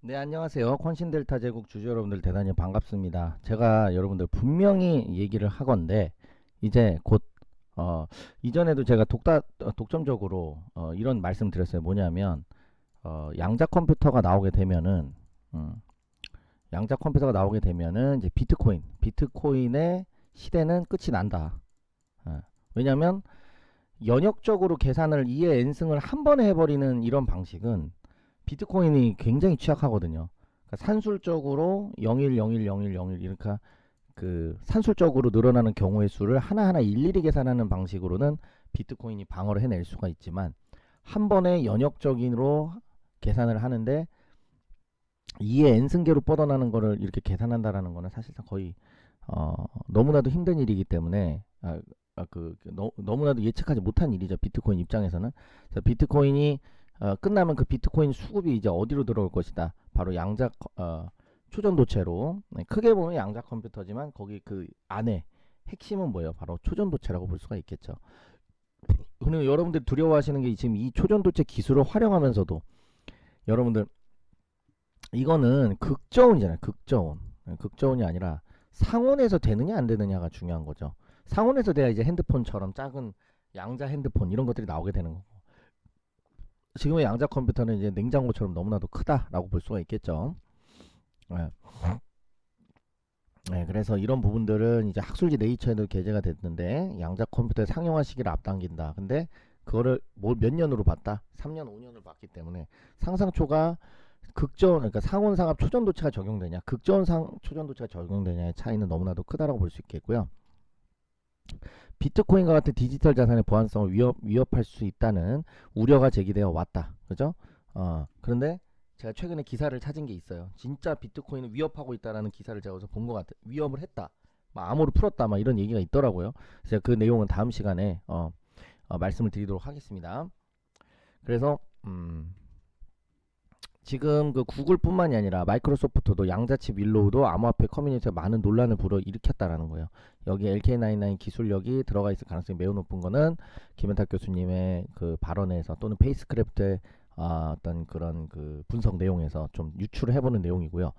네, 안녕하세요. 콘신델타 제국 주주 여러분들 대단히 반갑습니다. 제가 여러분들 분명히 얘기를 하건데 이제 곧 이전에도 제가 독점적으로 이런 말씀 드렸어요. 뭐냐면 양자 컴퓨터가 나오게 되면은 음, 양자 컴퓨터가 나오게 되면은 이제 비트코인의 시대는 끝이 난다. 어, 왜냐면 연역적으로 계산을 2의 n승을 한 번에 해버리는 이런 방식은 비트코인이 굉장히 취약하거든요. 그러니까 산술적으로 01, 01, 01, 01 이렇게 그 산술적으로 늘어나는 경우의 수를 하나하나 일일이 계산하는 방식으로는 비트코인이 방어를 해낼 수가 있지만 한 번에 연역적으로 계산을 하는데 2의 n승계로 뻗어나는 거를 이렇게 계산한다라는 거는 사실상 거의 너무나도 힘든 일이기 때문에 너무나도 예측하지 못한 일이죠. 비트코인 입장에서는. 그래서 비트코인이 끝나면 그 비트코인 수급이 이제 어디로 들어올 것이다. 바로 양자 초전도체로. 네, 크게 보면 양자 컴퓨터지만 거기 그 안에 핵심은 뭐예요? 바로 초전도체라고 볼 수가 있겠죠. 그리고 여러분들 두려워하시는 게 지금 이 초전도체 기술을 활용하면서도 여러분들 이거는 극저온이잖아요. 극저온. 극저온이 아니라 상온에서 되느냐 안 되느냐가 중요한 거죠. 상온에서 돼야 이제 핸드폰처럼 작은 양자 핸드폰 이런 것들이 나오게 되는 거고. 지금의 양자 컴퓨터는 이제 냉장고처럼 너무나도 크다라고 볼 수가 있겠죠. 네. 네, 그래서 이런 부분들은 이제 학술지 네이처에도 게재가 됐는데 양자 컴퓨터의 상용화 시기를 앞당긴다. 근데 그거를 몇 년으로 봤다? 3년, 5년을 봤기 때문에 상상초가 극저온, 그러니까 상온상압 초전도체가 적용되냐, 극저온상 초전도체가 적용되냐의 차이는 너무나도 크다라고 볼 수 있겠고요. 비트코인과 같은 디지털 자산의 보안성을 위협할 수 있다는 우려가 제기되어 왔다. 그죠? 그런데 제가 최근에 기사를 찾은 게 있어요. 진짜 비트코인을 위협하고 있다라는 기사를 제가 어디서 본 것 같아요. 위협을 했다. 막 암호를 풀었다. 막 이런 얘기가 있더라고요. 제가 그 내용은 다음 시간에 말씀을 드리도록 하겠습니다. 그래서 지금 그 구글뿐만이 아니라 마이크로소프트도 양자칩 윌로우도 암호화폐 커뮤니티에 많은 논란을 불어일으켰다라는 거예요. 여기 LK99 기술력이 들어가 있을 가능성이 매우 높은 거는 김현탁 교수님의 그 발언에서 또는 페이스크래프트의 어떤 그런 그 분석 내용에서 좀 유출을 해보는 내용이고요.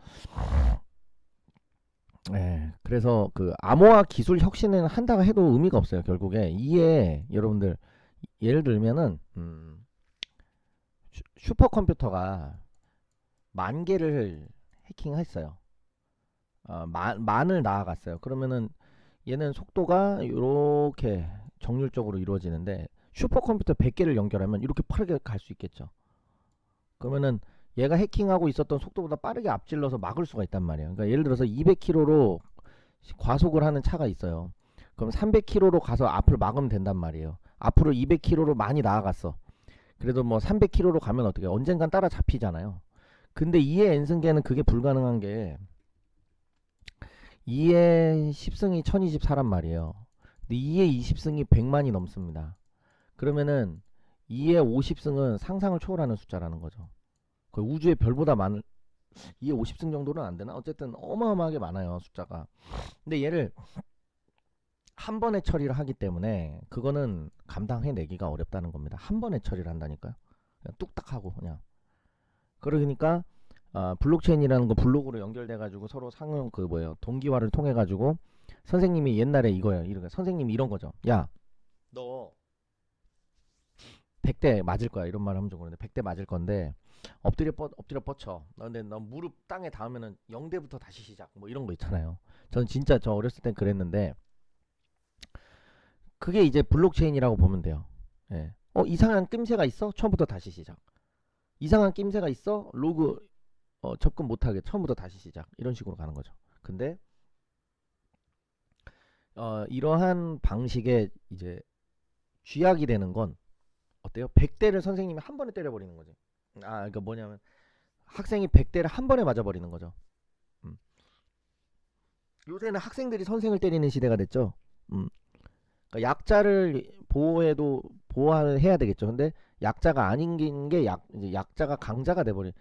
네, 그래서 그 암호화 기술 혁신을 한다고 해도 의미가 없어요. 결국에 이에 여러분들 예를 들면은 슈퍼컴퓨터가 만 개를 해킹했어요. 만을 나아갔어요. 그러면은 얘는 속도가 이렇게 정률적으로 이루어지는데 슈퍼컴퓨터 100개를 연결하면 이렇게 빠르게 갈 수 있겠죠. 그러면은 얘가 해킹하고 있었던 속도보다 빠르게 앞질러서 막을 수가 있단 말이에요. 그러니까 예를 들어서 200km로 과속을 하는 차가 있어요. 그럼 300km로 가서 앞을 막으면 된단 말이에요. 앞으로 200km로 많이 나아갔어. 그래도 뭐 300km로 가면 어떻게 언젠간 따라잡히잖아요. 근데 2의 n승계는 그게 불가능한 게 2의 10승이 1024란 말이에요. 근데 2의 20승이 100만이 넘습니다. 그러면은 2의 50승은 상상을 초월하는 숫자라는 거죠. 거의 우주의 별보다 많은 2의 50승 정도는 안 되나? 어쨌든 어마어마하게 많아요, 숫자가. 근데 얘를 한 번에 처리를 하기 때문에 그거는 감당해내기가 어렵다는 겁니다. 한 번에 처리를 한다니까요. 그냥 뚝딱 하고 그냥. 그러니까 블록체인이라는 거 블록으로 연결돼 가지고 서로 상용 그 뭐예요 동기화를 통해 가지고 선생님이 옛날에 이거예요. 이런 선생님이 이런 거죠. 야, 너 100대 맞을 거야. 이런 말 하면 좀 그런데 100대 맞을 건데 엎드려 뻗쳐. 근데 너 무릎 땅에 닿으면은 0대부터 다시 시작. 뭐 이런 거 있잖아요. 저는 진짜 저 어렸을 땐 그랬는데 그게 이제 블록체인이라고 보면 돼요. 예. 이상한 낌새가 있어? 처음부터 다시 시작. 이상한 낌새가 있어? 로그 접근 못하게 처음부터 다시 시작 이런 식으로 가는 거죠. 근데 이러한 방식의 이제 쥐약이 되는 건 어때요? 100대를 선생님이 한 번에 때려버리는 거지. 그러니까 뭐냐면 학생이 100대를 한 번에 맞아버리는 거죠. 음. 요새는 학생들이 선생을 때리는 시대가 됐죠. 음. 그러니까 약자를 보호해야 되겠죠. 근데 약자가 아닌 게 이제 약자가 강자가 돼버린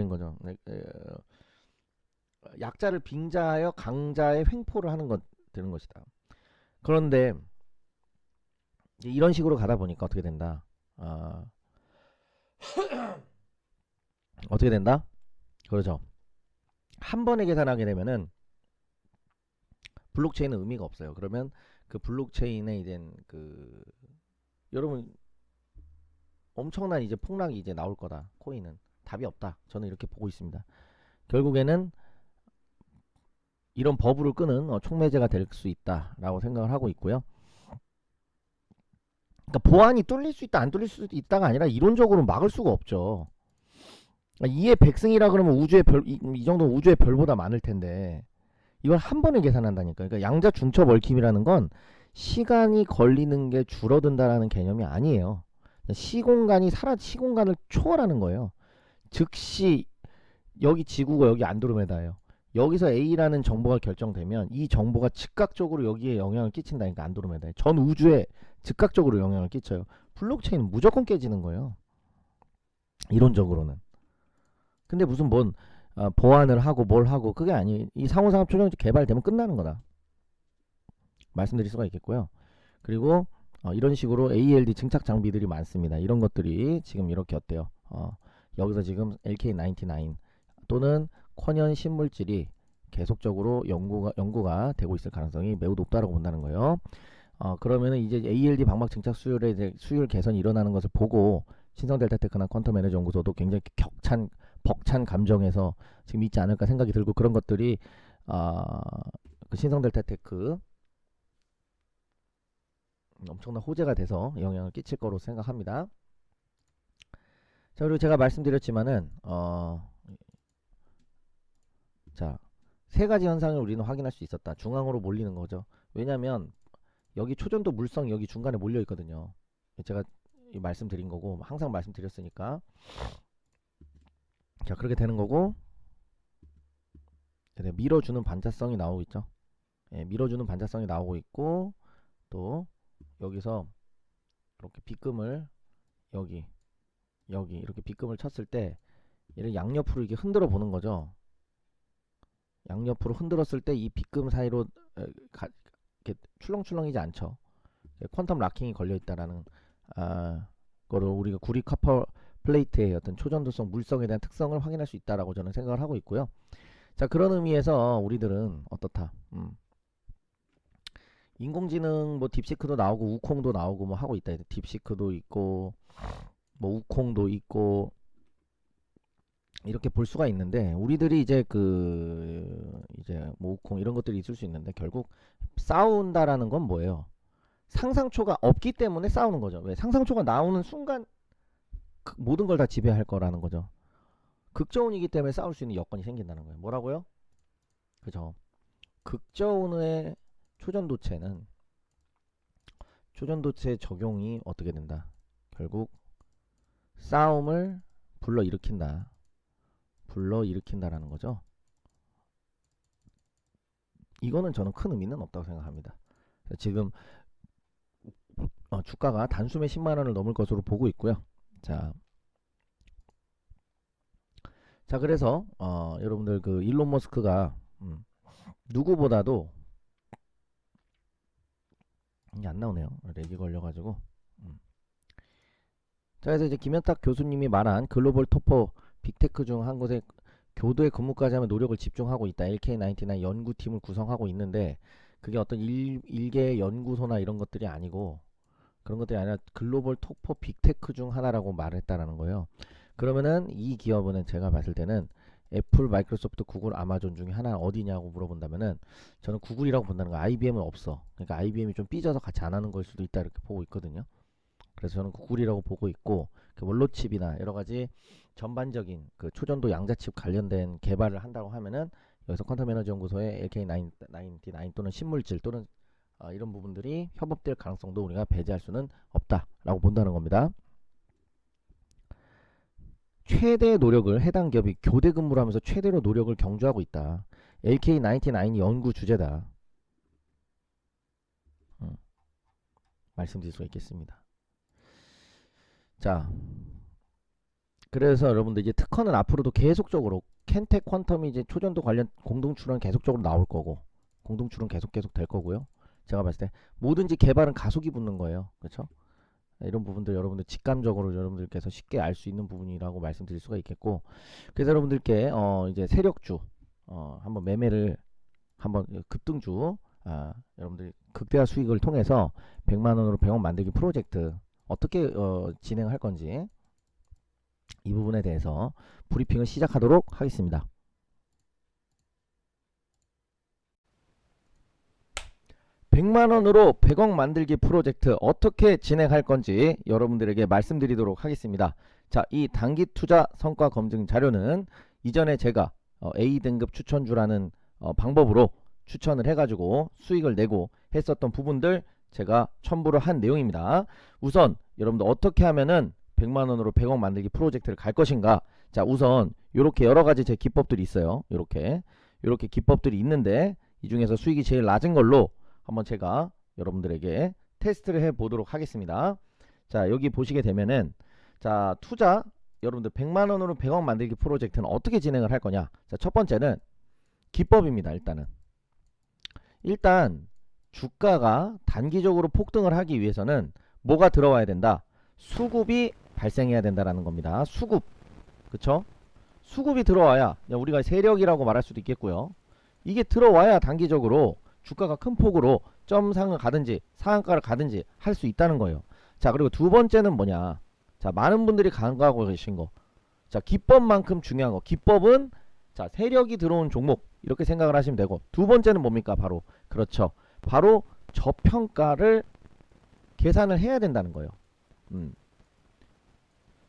거죠. 약자를 빙자하여 강자의 횡포를 하는 것 되는 것이다. 그런데 이런 식으로 가다 보니까 어떻게 된다? 어떻게 된다? 그렇죠. 한 번에 계산하게 되면은 블록체인은 의미가 없어요. 그러면 그 블록체인에 이제 그 여러분 엄청난 이제 폭락이 이제 나올 거다. 코인은 답이 없다. 저는 이렇게 보고 있습니다. 결국에는 이런 버블을 끄는 촉매제가 될 수 있다라고 생각을 하고 있고요. 그러니까 보안이 뚫릴 수 있다 안 뚫릴 수 있다가 아니라 이론적으로 막을 수가 없죠. 그러니까 2의 백승이라 그러면 우주의 별, 이 정도는 우주의 별보다 많을 텐데 이걸 한 번에 계산한다니까. 그러니까 양자 중첩 얽힘이라는 건 시간이 걸리는 게 줄어든다라는 개념이 아니에요. 시공간을 초월하는 거예요. 즉시 여기 지구고 여기 안드로메다예요. 여기서 A라는 정보가 결정되면 이 정보가 즉각적으로 여기에 영향을 끼친다니까. 안드로메다에 전 우주에 즉각적으로 영향을 끼쳐요. 블록체인은 무조건 깨지는 거예요. 이론적으로는. 근데 무슨 뭔 보완을 하고 뭘 하고 그게 아니. 이 상호상합 초정지 개발되면 끝나는 거다. 말씀드릴 수가 있겠고요. 그리고 이런 식으로 ALD 증착 장비들이 많습니다. 이런 것들이 지금 이렇게 어때요? 여기서 지금 LK99 또는 쿼년 신물질이 계속적으로 연구가 되고 있을 가능성이 매우 높다고 본다는 거예요. 그러면은 이제 ALD 방막 증착 수율 개선이 일어나는 것을 보고 신성 델타테크나 퀀텀 에너지 연구소도 굉장히 벅찬 감정에서 지금 있지 않을까 생각이 들고 그런 것들이 그 신성 델타테크 엄청난 호재가 돼서 영향을 끼칠 거로 생각합니다. 자, 그리고 제가 말씀드렸지만은 자, 세 가지 현상을 우리는 확인할 수 있었다. 중앙으로 몰리는 거죠. 왜냐면 여기 초전도 물성 여기 중간에 몰려 있거든요. 제가 말씀드린 거고 항상 말씀드렸으니까. 자, 그렇게 되는 거고 밀어주는 반자성이 나오고 있죠. 예, 밀어주는 반자성이 나오고 있고 또 여기서 이렇게 빗금을 여기 이렇게 빗금을 쳤을 때 얘를 양옆으로 이렇게 흔들어 보는 거죠. 양옆으로 흔들었을 때 이 빗금 사이로 이렇게 출렁출렁이지 않죠. 퀀텀 락킹이 걸려 있다라는 거를 우리가 구리 커퍼 플레이트의 어떤 초전도성 물성에 대한 특성을 확인할 수 있다라고 저는 생각을 하고 있고요. 자, 그런 의미에서 우리들은 어떻다. 인공지능 뭐 딥시크도 나오고 우콩도 나오고 뭐 하고 있다. 딥시크도 있고 뭐 우콩도 있고 이렇게 볼 수가 있는데 우리들이 이제 이제 뭐 우콩 이런 것들이 있을 수 있는데 결국 싸운다라는 건 뭐예요? 상상초가 없기 때문에 싸우는 거죠. 왜? 상상초가 나오는 순간 모든 걸 다 지배할 거라는 거죠. 극저온이기 때문에 싸울 수 있는 여건이 생긴다는 거예요. 뭐라고요? 그죠? 극저온의 초전도체는 초전도체 적용이 어떻게 된다? 결국 싸움을 불러일으킨다라는 거죠. 이거는 저는 큰 의미는 없다고 생각합니다. 지금 주가가 단숨에 10만원을 넘을 것으로 보고 있고요. 자 그래서 여러분들 그 일론 머스크가 누구보다도 이게 안 나오네요. 렉이 걸려가지고. 자, 그래서 이제 김현탁 교수님이 말한 글로벌 토퍼 빅테크 중 한 곳에 교도의 근무까지 하면 노력을 집중하고 있다. LK99 연구팀을 구성하고 있는데 그게 어떤 일개의 연구소나 이런 것들이 아니고 그런 것들이 아니라 글로벌 토퍼 빅테크 중 하나라고 말했다라는 거예요. 그러면은 이 기업은 제가 봤을 때는 애플, 마이크로소프트, 구글, 아마존 중에 하나 어디냐고 물어본다면은 저는 구글이라고 본다는 거. IBM은 없어. 그러니까 IBM이 좀 삐져서 같이 안 하는 걸 수도 있다 이렇게 보고 있거든요. 그래서 저는 구글이라고 보고 있고 원로칩이나 여러 가지 전반적인 그 초전도 양자칩 관련된 개발을 한다고 하면은 여기서 퀀텀 에너지 연구소의 LK99 또는 신물질 또는 이런 부분들이 협업될 가능성도 우리가 배제할 수는 없다라고 본다는 겁니다. 최대 노력을 해당 기업이 교대 근무를 하면서 최대로 노력을 경주하고 있다. LK99이 연구 주제다. 말씀드릴 수가 있겠습니다. 자, 그래서 여러분들 이제 특허는 앞으로도 계속적으로 켄텍 퀀텀이 이제 초전도 관련 공동 출원 계속적으로 나올 거고 공동 출원 계속 될 거고요. 제가 봤을 때 뭐든지 개발은 가속이 붙는 거예요. 그렇죠? 이런 부분들 여러분들 직감적으로 여러분들께서 쉽게 알 수 있는 부분이라고 말씀드릴 수가 있겠고, 그래서 여러분들께 이제 세력주 한번 매매를 한번 급등주 여러분들 극대화 수익을 통해서 100만원으로 100억 만들기 프로젝트 어떻게 진행할 건지 이 부분에 대해서 브리핑을 시작하도록 하겠습니다. 100만원으로 100억 만들기 프로젝트 어떻게 진행할 건지 여러분들에게 말씀드리도록 하겠습니다. 자, 이 단기 투자 성과 검증 자료는 이전에 제가 A등급 추천주라는 방법으로 추천을 해가지고 수익을 내고 했었던 부분들 제가 첨부를 한 내용입니다. 우선 여러분들 어떻게 하면은 100만원으로 100억 만들기 프로젝트를 갈 것인가. 자, 우선 이렇게 여러가지 제 기법들이 있어요. 이렇게 기법들이 있는데 이 중에서 수익이 제일 낮은 걸로 한번 제가 여러분들에게 테스트를 해 보도록 하겠습니다. 자, 여기 보시게 되면은 자, 투자 여러분들 100만원으로 100억 만들기 프로젝트는 어떻게 진행을 할 거냐. 자, 첫 번째는 기법입니다. 일단 주가가 단기적으로 폭등을 하기 위해서는 뭐가 들어와야 된다? 수급이 발생해야 된다라는 겁니다. 수급. 그쵸? 수급이 들어와야 우리가 세력이라고 말할 수도 있겠고요. 이게 들어와야 단기적으로 주가가 큰 폭으로 점상을 가든지 상한가를 가든지 할 수 있다는 거예요. 자, 그리고 두 번째는 뭐냐. 자, 많은 분들이 간과하고 계신 거. 자, 기법만큼 중요한 거. 기법은 자, 세력이 들어온 종목 이렇게 생각을 하시면 되고, 두 번째는 뭡니까? 바로 그렇죠. 바로 저평가를 계산을 해야 된다는 거예요.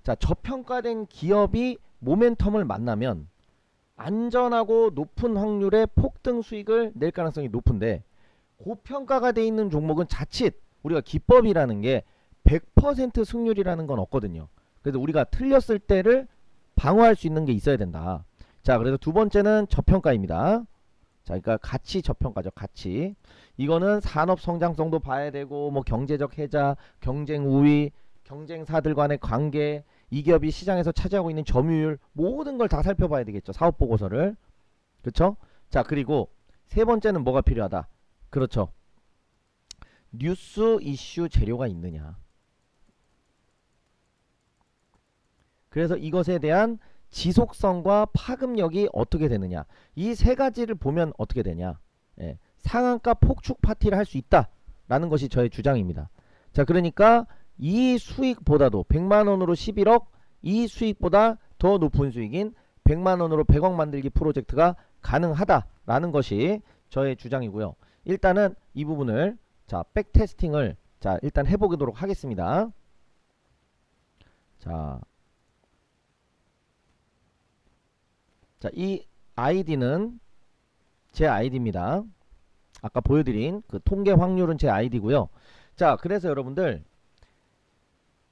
자, 저평가된 기업이 모멘텀을 만나면 안전하고 높은 확률의 폭등 수익을 낼 가능성이 높은데, 고평가가 돼 있는 종목은 자칫 우리가 기법이라는 게 100% 승률이라는 건 없거든요. 그래서 우리가 틀렸을 때를 방어할 수 있는 게 있어야 된다. 자, 그래서 두 번째는 저평가입니다. 자, 그러니까 가치 저평가죠. 가치. 이거는 산업 성장성도 봐야 되고, 뭐 경제적 혜자, 경쟁 우위, 경쟁사들 간의 관계, 이 기업이 시장에서 차지하고 있는 점유율, 모든 걸 다 살펴봐야 되겠죠. 사업 보고서를. 그렇죠? 자, 그리고 세 번째는 뭐가 필요하다? 그렇죠. 뉴스 이슈 재료가 있느냐. 그래서 이것에 대한 지속성과 파급력이 어떻게 되느냐. 이 세 가지를 보면 어떻게 되냐. 상한가 폭축 파티를 할 수 있다 라는 것이 저의 주장입니다. 자, 그러니까 이 수익보다도 100만원으로 11억, 이 수익보다 더 높은 수익인 100만원으로 100억 만들기 프로젝트가 가능하다라는 것이 저의 주장이고요. 일단은 이 부분을 자, 백테스팅을 자, 일단 해보도록 하겠습니다. 자, 이 아이디는 제 아이디입니다. 아까 보여드린 그 통계 확률은 제 아이디고요. 자, 그래서 여러분들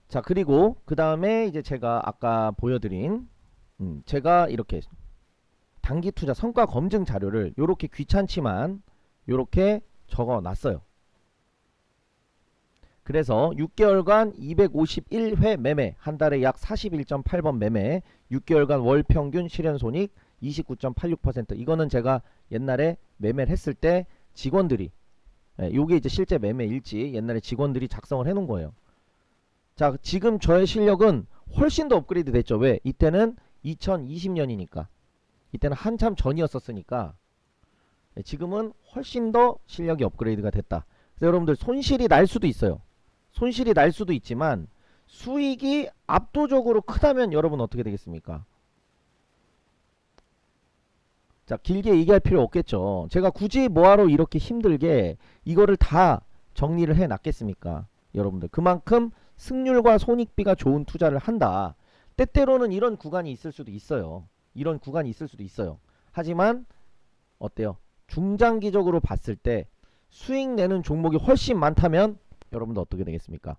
자, 그리고 그 다음에 이제 제가 아까 보여드린 제가 이렇게 단기 투자 성과 검증 자료를 요렇게 귀찮지만 요렇게 적어 놨어요. 그래서 6개월간 251회 매매, 한 달에 약 41.8번 매매, 6개월간 월 평균 실현손익 29.86%. 이거는 제가 옛날에 매매를 했을 때 직원들이 요게 이제 실제 매매 일지 옛날에 직원들이 작성을 해 놓은 거예요. 자, 지금 저의 실력은 훨씬 더 업그레이드 됐죠. 왜? 이때는 2020년이니까. 이때는 한참 전이었었으니까 지금은 훨씬 더 실력이 업그레이드가 됐다. 그래서 여러분들 손실이 날 수도 있어요. 손실이 날 수도 있지만 수익이 압도적으로 크다면 여러분 어떻게 되겠습니까? 자, 길게 얘기할 필요 없겠죠. 제가 굳이 뭐하러 이렇게 힘들게 이거를 다 정리를 해 놨겠습니까? 여러분들 그만큼 승률과 손익비가 좋은 투자를 한다. 때때로는 이런 구간이 있을 수도 있어요. 이런 구간이 있을 수도 있어요. 하지만 어때요? 중장기적으로 봤을 때 수익 내는 종목이 훨씬 많다면 여러분들 어떻게 되겠습니까?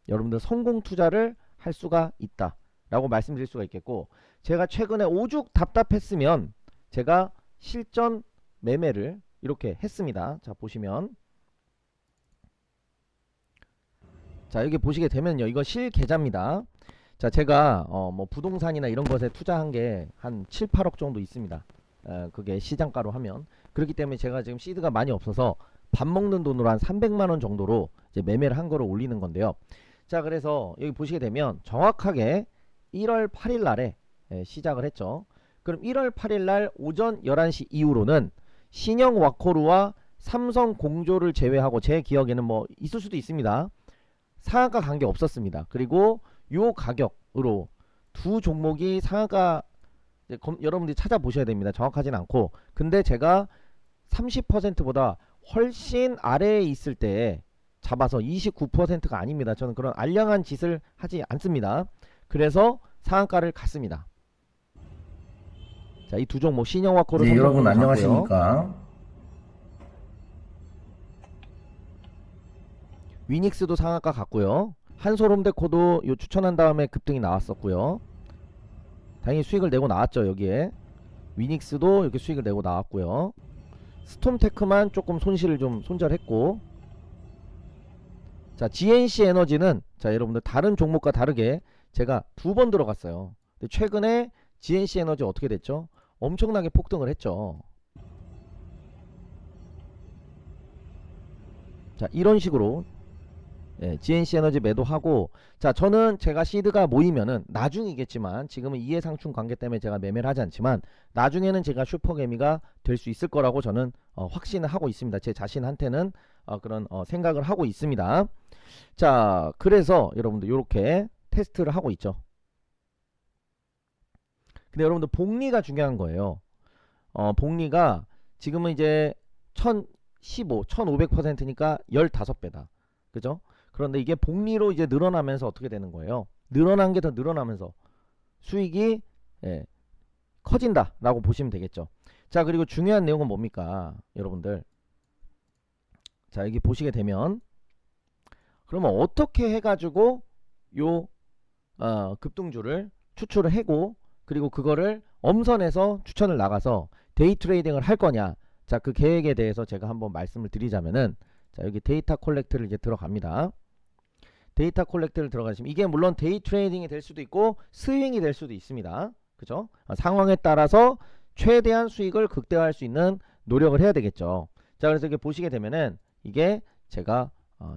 여러분들 성공 투자를 할 수가 있다 라고 말씀드릴 수가 있겠고, 제가 최근에 오죽 답답했으면 제가 실전 매매를 이렇게 했습니다. 자, 보시면 자, 여기 보시게 되면요, 이거 실계좌입니다. 자, 제가 뭐 부동산이나 이런 것에 투자한 게 한 7, 8억 정도 있습니다. 그게 시장가로 하면. 그렇기 때문에 제가 지금 시드가 많이 없어서 밥 먹는 돈으로 한 300만원 정도로 이제 매매를 한 거를 올리는 건데요. 자, 그래서 여기 보시게 되면 정확하게 1월 8일 날에 시작을 했죠. 그럼 1월 8일 날 오전 11시 이후로는 신형 와코루와 삼성 공조를 제외하고 제 기억에는 뭐 있을 수도 있습니다. 상한가 간 게 없었습니다. 그리고 요 가격으로 두 종목이 상한가 여러분들이 찾아보셔야 됩니다. 정확하진 않고. 근데 제가 30%보다 훨씬 아래에 있을 때 잡아서 29%가 아닙니다. 저는 그런 알량한 짓을 하지 않습니다. 그래서 상한가를 갔습니다. 자, 이 두 종목 신영화 코르 네, 여러분 삼성공조 안녕하십니까? 위닉스도 상한가 갔고요. 한솔홈데코도 요 추천한 다음에 급등이 나왔었고요. 당연히 수익을 내고 나왔죠. 여기에 위닉스도 이렇게 수익을 내고 나왔고요. 스톰테크만 조금 손실을 좀 손절했고, 자, GNC 에너지는 자, 여러분들 다른 종목과 다르게 제가 두 번 들어갔어요. 근데 최근에 GNC 에너지 어떻게 됐죠? 엄청나게 폭등을 했죠. 자, 이런 식으로 GNC 에너지 매도하고, 자, 저는 제가 시드가 모이면은 나중이겠지만 지금은 이해상충 관계 때문에 제가 매매를 하지 않지만 나중에는 제가 슈퍼개미가 될 수 있을 거라고 저는 확신을 하고 있습니다. 제 자신한테는 그런 생각을 하고 있습니다. 자, 그래서 여러분들 이렇게 테스트를 하고 있죠. 근데 여러분들 복리가 중요한 거예요. 복리가 지금은 이제 1015, 1500%니까 15배다. 그죠? 그런데 이게 복리로 이제 늘어나면서 어떻게 되는 거예요? 늘어난 게 더 늘어나면서 수익이 커진다 라고 보시면 되겠죠. 자, 그리고 중요한 내용은 뭡니까? 여러분들, 자, 여기 보시게 되면 그러면 어떻게 해가지고 요 급등주를 추출을 하고, 그리고 그거를 엄선해서 추천을 나가서 데이 트레이딩을 할 거냐. 자, 그 계획에 대해서 제가 한번 말씀을 드리자면은, 자, 여기 데이터 콜렉트를 이제 들어갑니다. 데이터 콜렉트를 들어가시면 이게 물론 데이 트레이딩이 될 수도 있고 스윙이 될 수도 있습니다. 그죠? 상황에 따라서 최대한 수익을 극대화할 수 있는 노력을 해야 되겠죠. 자, 그래서 이렇게 보시게 되면은 이게 제가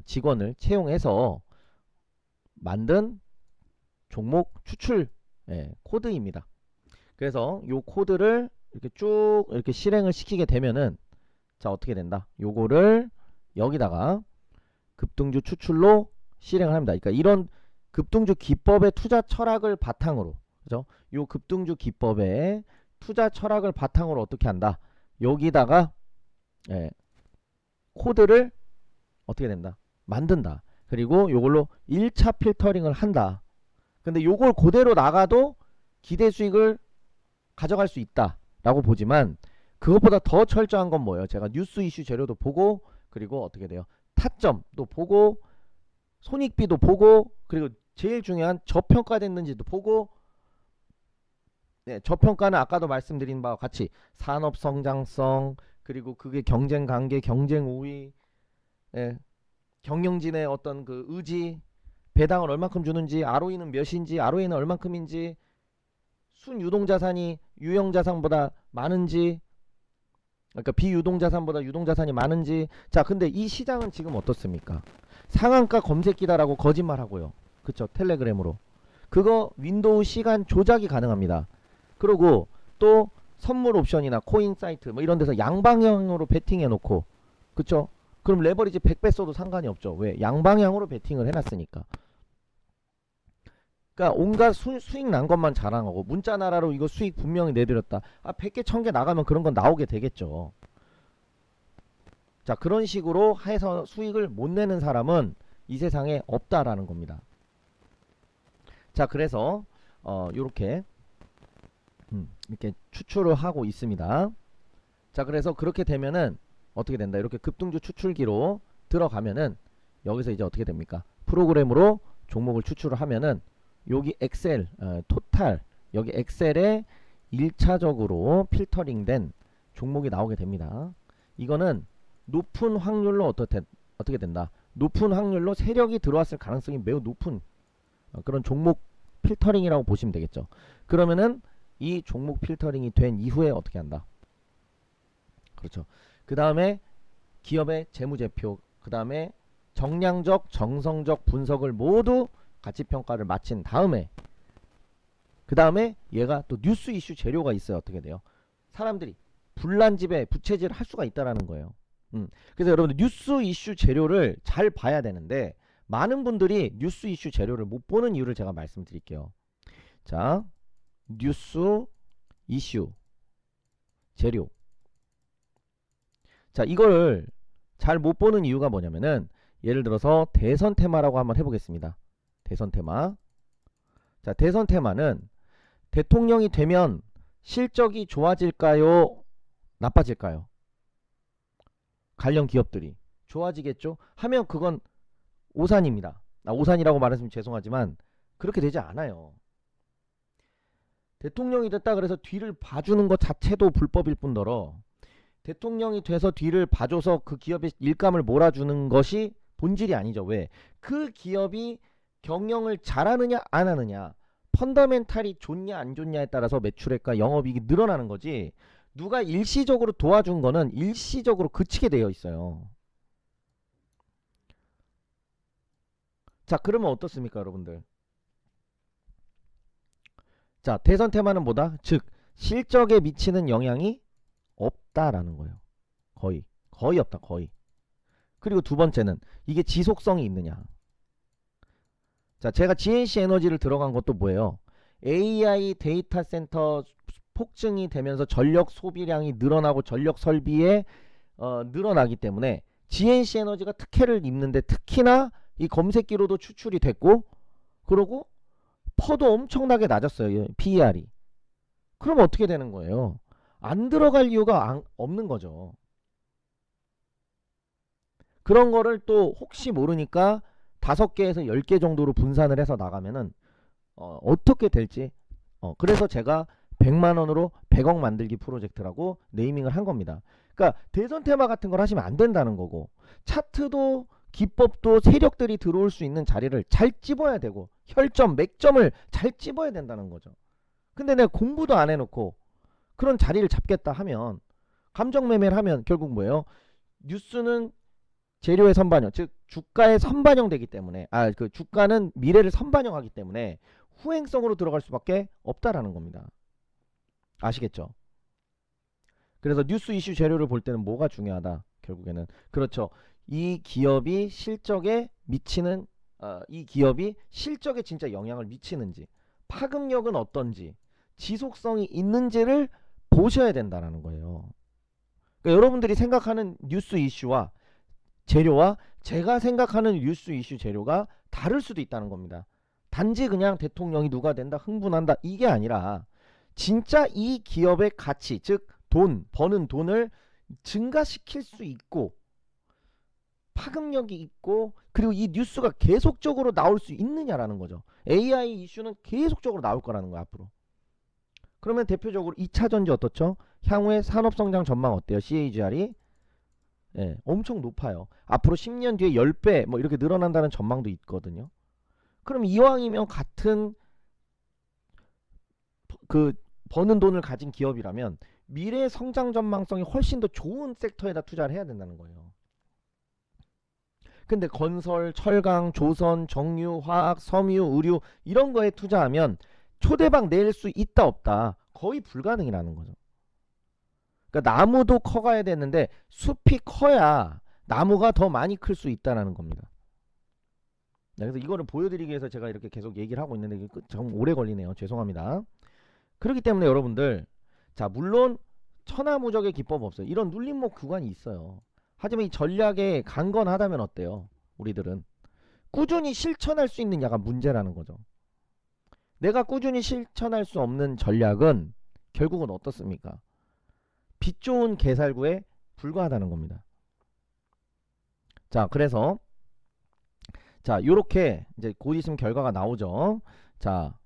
직원을 채용해서 만든 종목 추출 코드입니다. 그래서 요 코드를 이렇게 쭉 이렇게 실행을 시키게 되면은, 자, 어떻게 된다? 요거를 여기다가 급등주 추출로 실행을 합니다. 그러니까 이런 급등주 기법의 투자 철학을 바탕으로, 그죠? 요 급등주 기법의 투자 철학을 바탕으로 어떻게 한다? 여기다가 코드를 어떻게 된다? 만든다. 그리고 요걸로 1차 필터링을 한다. 근데 요걸 그대로 나가도 기대 수익을 가져갈 수 있다 라고 보지만, 그것보다 더 철저한 건 뭐예요? 제가 뉴스 이슈 재료도 보고, 그리고 어떻게 돼요? 타점도 보고, 손익비도 보고, 그리고 제일 중요한 저평가됐는지도 보고, 저평가는 아까도 말씀드린 바와 같이 산업 성장성, 그리고 그게 경쟁 관계, 경쟁 우위, 경영진의 어떤 그 의지, 배당을 얼만큼 주는지, ROE는 몇인지, ROA는 얼만큼인지, 순유동자산이 유형자산보다 많은지, 그러니까 비유동자산보다 유동자산이 많은지. 자, 근데 이 시장은 지금 어떻습니까? 상한가 검색기다라고 거짓말하고요. 그쵸? 텔레그램으로. 그거 윈도우 시간 조작이 가능합니다. 그리고 또 선물 옵션이나 코인 사이트 뭐 이런 데서 양방향으로 베팅해 놓고, 그쵸? 그럼 레버리지 100배 써도 상관이 없죠. 왜? 양방향으로 베팅을 해놨으니까. 그러니까 온갖 수익 난 것만 자랑하고, 문자 나라로 이거 수익 분명히 내드렸다. 100개 1000개 나가면 그런 건 나오게 되겠죠. 자, 그런 식으로 해서 수익을 못 내는 사람은 이 세상에 없다라는 겁니다. 자, 그래서 요렇게 이렇게 추출을 하고 있습니다. 자, 그래서 그렇게 되면은 어떻게 된다? 이렇게 급등주 추출기로 들어가면은 여기서 이제 어떻게 됩니까? 프로그램으로 종목을 추출을 하면은 여기 엑셀 토탈, 여기 엑셀에 1차적으로 필터링된 종목이 나오게 됩니다. 이거는 높은 확률로 어떻게 된다? 높은 확률로 세력이 들어왔을 가능성이 매우 높은 그런 종목 필터링이라고 보시면 되겠죠. 그러면은 이 종목 필터링이 된 이후에 어떻게 한다? 그렇죠. 그 다음에 기업의 재무제표, 그 다음에 정량적, 정성적 분석을 모두 가치평가를 마친 다음에 그 다음에 얘가 또 뉴스 이슈 재료가 있어요. 어떻게 돼요? 사람들이 불난집에 부채질을 할 수가 있다라는 거예요. 그래서 여러분들 뉴스 이슈 재료를 잘 봐야 되는데 많은 분들이 뉴스 이슈 재료를 못 보는 이유를 제가 말씀드릴게요. 자, 뉴스 이슈 재료. 자, 이걸 잘 못 보는 이유가 뭐냐면은 예를 들어서 대선 테마라고 한번 해보겠습니다. 대선 테마. 자, 대선 테마는 대통령이 되면 실적이 좋아질까요? 나빠질까요? 관련 기업들이 좋아지겠죠? 하면 그건 오산입니다. 오산이라고 말했으면 죄송하지만 그렇게 되지 않아요. 대통령이 됐다 그래서 뒤를 봐주는 것 자체도 불법일 뿐더러 대통령이 돼서 뒤를 봐줘서 그 기업의 일감을 몰아주는 것이 본질이 아니죠. 왜? 그 기업이 경영을 잘하느냐 안 하느냐, 펀더멘탈이 좋냐 안 좋냐에 따라서 매출액과 영업이익이 늘어나는 거지, 누가 일시적으로 도와준 거는 일시적으로 그치게 되어 있어요. 자, 그러면 어떻습니까, 여러분들? 자, 대선 테마는 뭐다? 즉 실적에 미치는 영향이 없다라는 거예요. 거의 없다. 거의. 그리고 두 번째는 이게 지속성이 있느냐. 자, 제가 GNC 에너지를 들어간 것도 뭐예요? AI 데이터 센터 폭증이 되면서 전력 소비량이 늘어나고 전력 설비에 늘어나기 때문에 GNC 에너지가 특혜를 입는데, 특히나 이 검색기로도 추출이 됐고, 그러고 퍼도 엄청나게 낮았어요. PER이. 그럼 어떻게 되는 거예요? 안 들어갈 이유가 없는 거죠. 그런 거를 또 혹시 모르니까 5개에서 10개 정도로 분산을 해서 나가면은 어떻게 될지, 그래서 제가 100만원으로 100억 만들기 프로젝트라고 네이밍을 한 겁니다. 그러니까 대선 테마 같은 걸 하시면 안 된다는 거고, 차트도 기법도 세력들이 들어올 수 있는 자리를 잘 찝어야 되고, 혈점, 맥점을 잘 찝어야 된다는 거죠. 근데 내가 공부도 안 해놓고 그런 자리를 잡겠다 하면, 감정 매매를 하면 결국 뭐예요? 뉴스는 재료의 선반영, 즉 주가의 선반영되기 때문에, 그 주가는 미래를 선반영하기 때문에 후행성으로 들어갈 수밖에 없다라는 겁니다. 아시겠죠? 그래서 뉴스 이슈 재료를 볼 때는 뭐가 중요하다? 결국에는 그렇죠. 이 기업이 실적에 미치는, 이 기업이 실적에 진짜 영향을 미치는지, 파급력은 어떤지, 지속성이 있는지를 보셔야 된다는 거예요. 그러니까 여러분들이 생각하는 뉴스 이슈와 재료와 제가 생각하는 뉴스 이슈 재료가 다를 수도 있다는 겁니다. 단지 그냥 대통령이 누가 된다, 흥분한다, 이게 아니라 진짜 이 기업의 가치, 즉 돈, 버는 돈을 증가시킬 수 있고 파급력이 있고, 그리고 이 뉴스가 계속적으로 나올 수 있느냐라는 거죠. AI 이슈는 계속적으로 나올 거라는 거야, 앞으로. 그러면 대표적으로 2차전지 어떻죠? 향후의 산업성장 전망 어때요? CAGR이 엄청 높아요. 앞으로 10년 뒤에 10배 뭐 이렇게 늘어난다는 전망도 있거든요. 그럼 이왕이면 같은 그 버는 돈을 가진 기업이라면 미래 성장 전망성이 훨씬 더 좋은 섹터에다 투자를 해야 된다는 거예요. 근데 건설, 철강, 조선, 정유, 화학, 섬유, 의류 이런 거에 투자하면 초대박 낼 수 있다 없다? 거의 불가능이라는 거죠. 그러니까 나무도 커가야 되는데 숲이 커야 나무가 더 많이 클 수 있다는 겁니다. 그래서 이거를 보여드리기 위해서 제가 이렇게 계속 얘기를 하고 있는데 이게 좀 오래 걸리네요. 죄송합니다. 그렇기 때문에 여러분들, 자, 물론 천하무적의 기법 없어요. 이런 눌림목 구간이 있어요. 하지만 이 전략에 강건하다면 어때요? 우리들은 꾸준히 실천할 수 있느냐가 문제라는 거죠. 내가 꾸준히 실천할 수 없는 전략은 결국은 어떻습니까? 빛 좋은 개살구에 불과하다는 겁니다. 자, 그래서 자, 요렇게 이제 곧 있으면 결과가 나오죠. 자,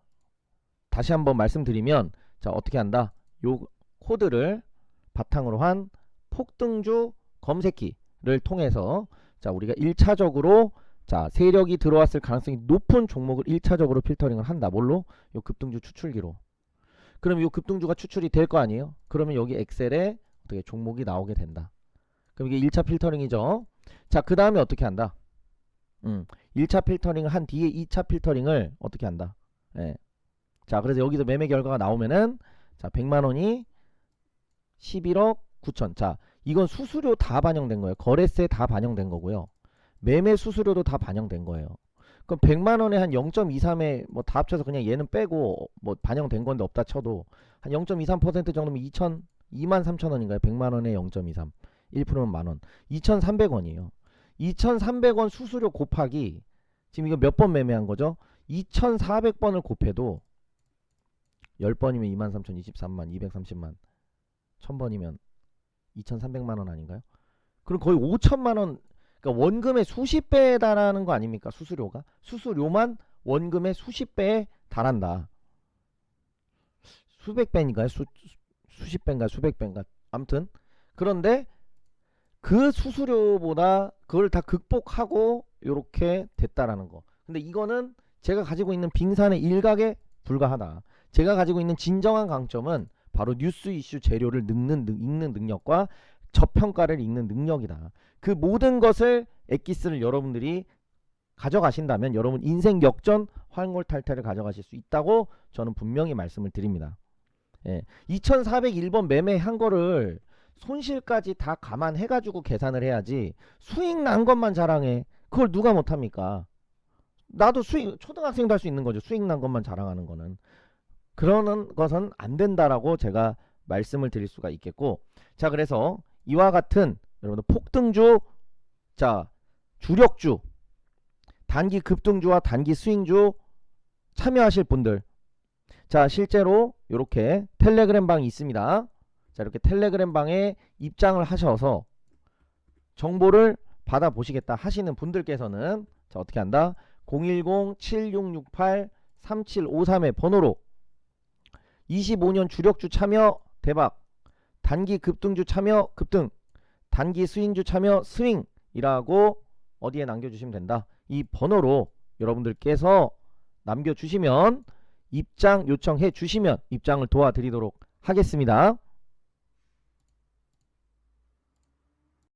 다시 한번 말씀드리면, 자, 어떻게 한다? 요 코드를 바탕으로 한 폭등주 검색기를 통해서, 자, 우리가 1차적으로 자, 세력이 들어왔을 가능성이 높은 종목을 1차적으로 필터링을 한다. 뭘로? 요 급등주 추출기로. 그럼 요 급등주가 추출이 될 거 아니에요? 그러면 여기 엑셀에 어떻게 종목이 나오게 된다. 그럼 이게 1차 필터링이죠. 자, 그 다음에 어떻게 한다? 1차 필터링을 한 뒤에 2차 필터링을 어떻게 한다. 예. 자, 그래서 여기서 매매 결과가 나오면은 자, 100만원이 11억 9천. 자, 이건 수수료 다 반영된 거예요. 거래세 다 반영된 거고요. 매매 수수료도 다 반영된 거예요. 그럼 100만원에 한 0.23에 뭐 다 합쳐서 그냥 얘는 빼고 뭐 반영된 건데 없다 쳐도 한 0.23% 정도면 23,000원인가요? 100만원에 0.23. 1%면 만원. 2,300원이에요. 2,300원 수수료 곱하기 지금 이거 몇 번 매매한 거죠? 2,400번을 곱해도 10번이면 23,000, 23만, 230만, 1000번이면 2,300만원 아닌가요? 그럼 거의 5천만원, 그러니까 원금의 수십 배에 달하는 거 아닙니까? 수수료가. 수수료만 원금의 수십 배에 달한다. 수백 배인가요? 수십 배인가 수백 배인가. 아무튼 그런데 그 수수료보다 그걸 다 극복하고 이렇게 됐다라는 거. 근데 이거는 제가 가지고 있는 빙산의 일각에 불과하다. 제가 가지고 있는 진정한 강점은 바로 뉴스 이슈 재료를 읽는 능력과 저평가를 읽는 능력이다. 그 모든 것을 엑기스를 여러분들이 가져가신다면 여러분 인생 역전 환골탈태를 가져가실 수 있다고 저는 분명히 말씀을 드립니다. 예. 2401번 매매한 거를 손실까지 다 감안해가지고 계산을 해야지 수익 난 것만 자랑해. 그걸 누가 못합니까? 나도 수익, 초등학생도 할 수 있는 거죠. 수익 난 것만 자랑하는 거는. 그러는 것은 안 된다라고 제가 말씀을 드릴 수가 있겠고, 자, 그래서 이와 같은 여러분들 폭등주, 자, 주력주, 단기 급등주와 단기 스윙주 참여하실 분들, 자, 실제로 이렇게 텔레그램 방이 있습니다. 자, 이렇게 텔레그램 방에 입장을 하셔서 정보를 받아보시겠다 하시는 분들께서는 자, 어떻게 한다? 010-7668-3753의 번호로 25년 주력주 참여 대박, 단기 급등주 참여 급등, 단기 스윙주 참여 스윙이라고 어디에 남겨주시면 된다. 이 번호로 여러분들께서 남겨주시면 입장 요청해 주시면 입장을 도와드리도록 하겠습니다.